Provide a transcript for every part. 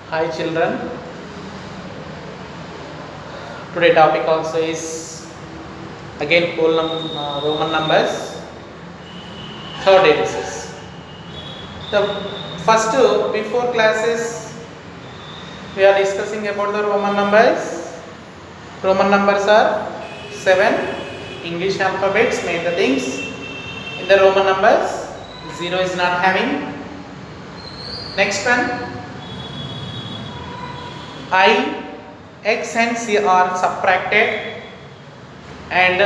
Hi children, today topic also is again Roman numbers. Third day this is. The first before classes we are discussing about the Roman numbers. Roman numbers are 7 English alphabets, main the things. In the Roman numbers 0 is not having. Next one, I, X and C are subtracted and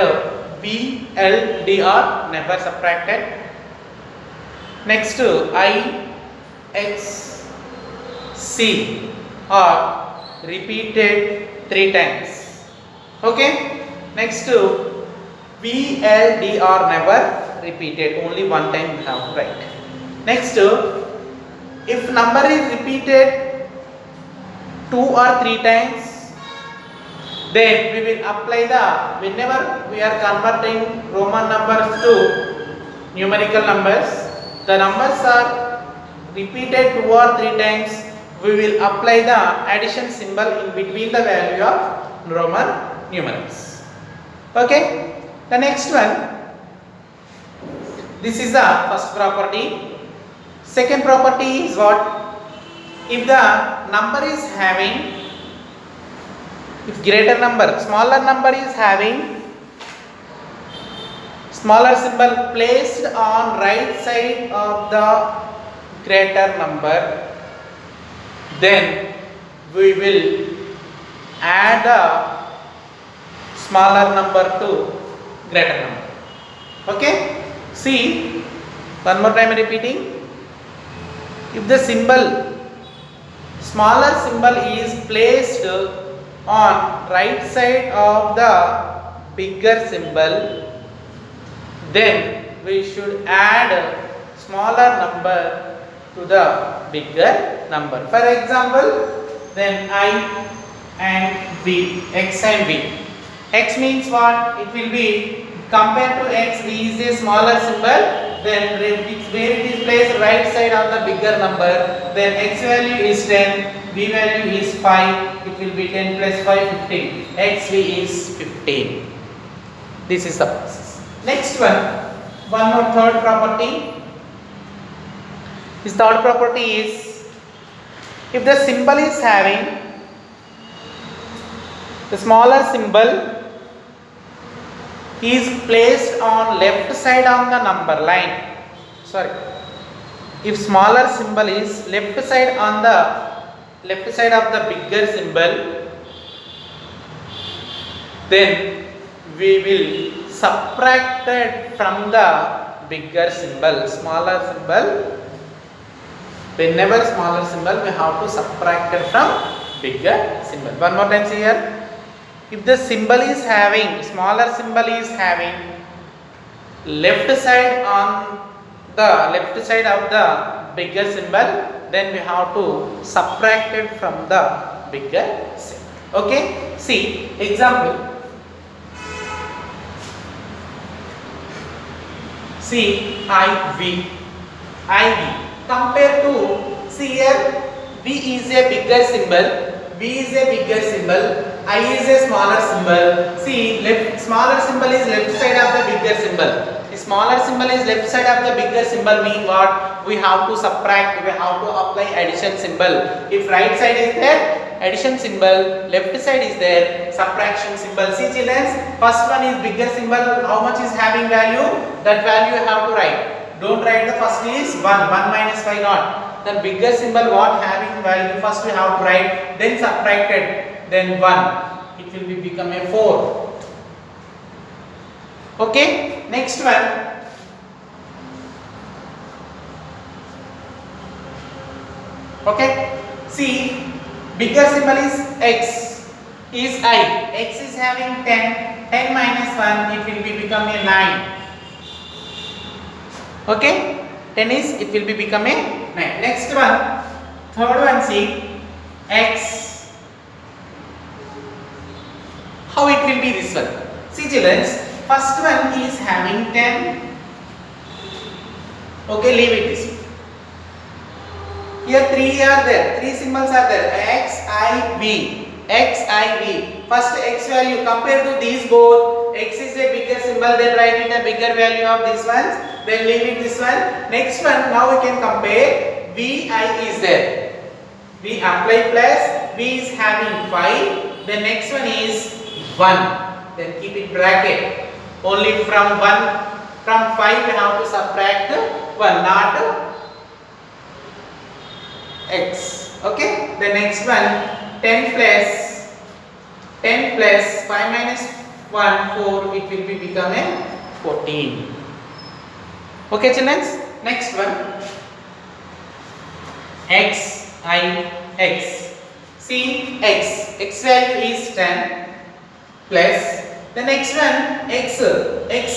B, L, D are never subtracted. Next I, X, C are repeated 3 times. Okay. Next B, L, D are never repeated, only one time we have to write. Next, if number is repeated 2 or 3 times, then we will apply whenever we are converting Roman numbers to numerical numbers, the numbers are repeated 2 or 3 times, we will apply the addition symbol in between the value of Roman numerals. Okay, the next one, this is the first property. Second property is what? If the number is having, if greater number, smaller number is having smaller symbol placed on right side of the greater number, then we will add a smaller number to greater number. Okay, see, one more time repeating. If the smaller symbol is placed on right side of the bigger symbol, then we should add a smaller number to the bigger number. For example, then I and B, X and B. X means what? It will be, compared to X, B is a smaller symbol, then where it is placed right side on the bigger number, then X value is 10, B value is 5, it will be 10 plus 5, 15, XV is 15. This is the process. Next one more third property. This third property is, if the symbol is having the smaller symbol is placed on left side on the number line. Sorry, if smaller symbol is left side on the left side of the bigger symbol, then we will subtract it from the bigger symbol. Smaller symbol, whenever smaller symbol, we have to subtract it from bigger symbol. One more time, see here. If the symbol is having, smaller symbol is having left side on the left side of the bigger symbol, then we have to subtract it from the bigger symbol. Okay, see example. See IV, compared to, see here, V is a bigger symbol, V is a bigger symbol, I is a smaller symbol. See, smaller symbol is left side of the bigger symbol. The smaller symbol is left side of the bigger symbol mean what? We have to subtract, we have to apply addition symbol. If right side is there, addition symbol, left side is there, subtraction symbol. See children, first one is bigger symbol, how much is having value? That value you have to write. Don't write the first is 1 minus 5 not. The bigger symbol what having value, first we have to write, then subtracted, then 1. It will be become a 4. Okay, next one. Okay, see, bigger symbol is X, is I. X is having 10, 10 minus 1, it will be become a 9. Okay, 10 is, it will be become a 9. Next one, third one, see, X. How it will be this one? See children, first one is having 10. Okay, leave it this way. Here three are there. Three symbols are there. X, I, V. X, I, V. First X value compare to these both. X is a bigger symbol. Then write in a bigger value of this one. Then leave it this one. Next one. Now we can compare. V, I is there. We apply plus. V is having 5. The next one is 1. Then keep it bracket. Only from 5 we have to subtract 1, not X. Okay. The next one 10 plus 5 minus 1 4. It will be becoming 14. Okay, children. Next one X I X. See X value is 10 plus the next one X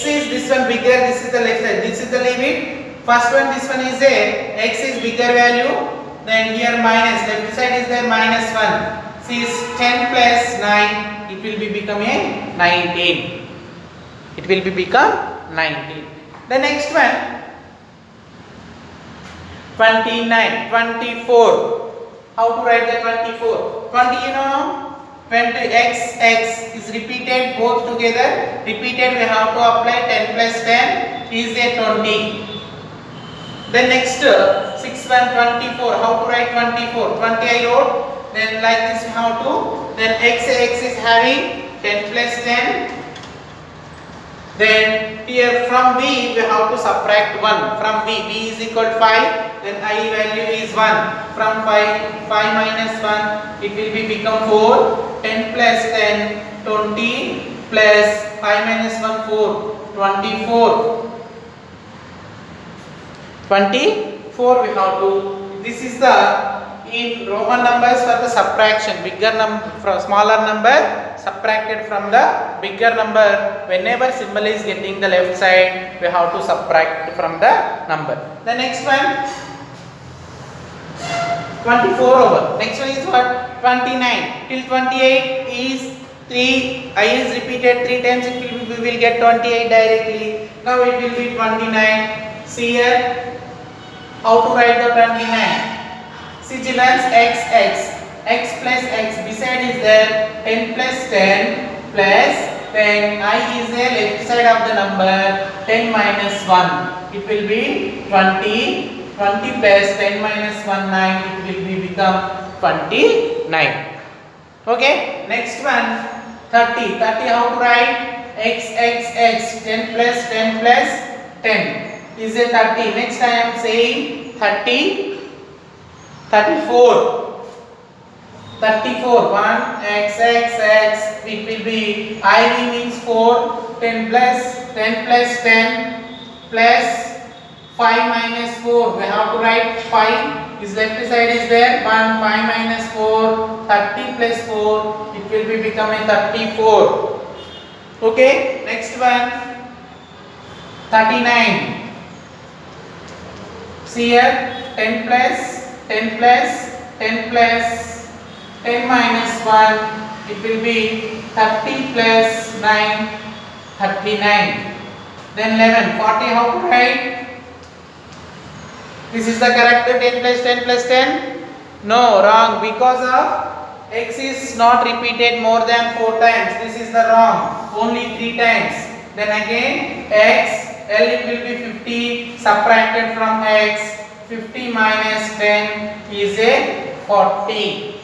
is this one bigger. This is the left side. This is the limit. First one this one is a X is bigger value. Then here minus, left side is there minus 1. See is 10 plus 9, it will be becoming 19. It will be become 19. The next one 29, 24. How to write the 24? 20 you know, 20 x is repeated both together. Repeated we have to apply 10 plus 10 is a 20. Then next 6 1 24. How to write 24? 20 I wrote. Then like this how to. Then x is having 10 plus 10. Then here from V we have to subtract 1. From V is equal to 5. Then I value is 1. From 5 minus 1 it will be become 4. 10 plus 10 20 plus 5 minus 1 4 24. 24 we have to. This is the in Roman numbers for the subtraction. Bigger number from smaller number subtracted from the bigger number. Whenever symbol is getting the left side, we have to subtract from the number. The next one 24 over. Next one is what? 29 till 28 is 3. I is repeated 3 times. We will get 28 directly. Now it will be 29. See here. How to write the 29? See children, x plus x beside is there 10 plus 10 plus then I is the left side of the number 10 minus 1. It will be 20. 20 plus 10 minus 1 9. It will be become 29. Okay. Next one 30. 30 how to write? X 10 plus 10 plus 10. Is a 30. Next I am saying 30, 34. 34. 1 x. It will be IV means 4. 10 plus 10 plus 5 minus 4. We have to write 5. His left side is there. 1 5 minus 4. 30 plus 4. It will be becoming 34. Okay. Next one 39. See here 10 plus 10 minus 1 it will be 30 plus 9 39. Then 11 40 how to write? This is the correct 10 plus 10? No, wrong, because of x is not repeated more than 4 times. This is the wrong, only 3 times. Then again x L it will be 50 subtracted from x. 50 minus 10 is a 40.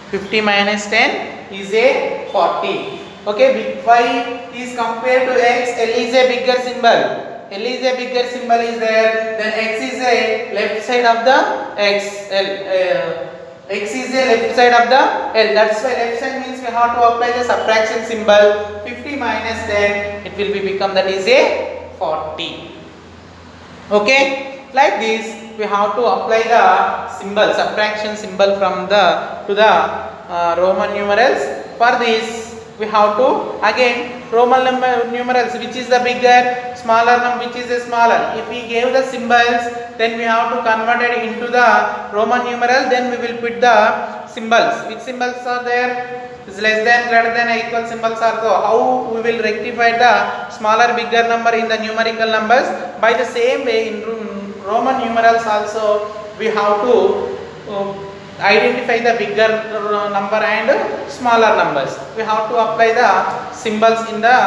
50 minus 10 is a 40. Okay, y is compared to x. L is a bigger symbol. L is a bigger symbol is there. Then x is a left side of the x. X is a left side of the L. That's why left side means we have to apply the subtraction symbol. 50 minus 10 it will be become that is a 40. Okay. Like this we have to apply the symbol subtraction symbol from the to the Roman numerals. For this we have to again Roman numerals which is the bigger, smaller number which is the smaller. If we gave the symbols then we have to convert it into the Roman numeral. Then we will put the symbols. Which symbols are there? Is less than, greater than, equal symbols are there. How we will rectify the smaller bigger number in the numerical numbers? By the same way in Roman numerals also we have to identify the bigger number and smaller numbers. We have to apply the symbols in the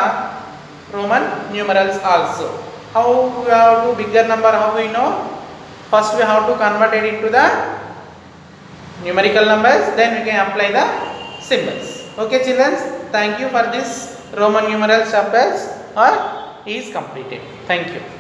Roman numerals also. How we have to bigger number, how we know? First we have to convert it into the numerical numbers, then we can apply the symbols. Okay children, thank you for this Roman numerals chapters is completed. Thank you.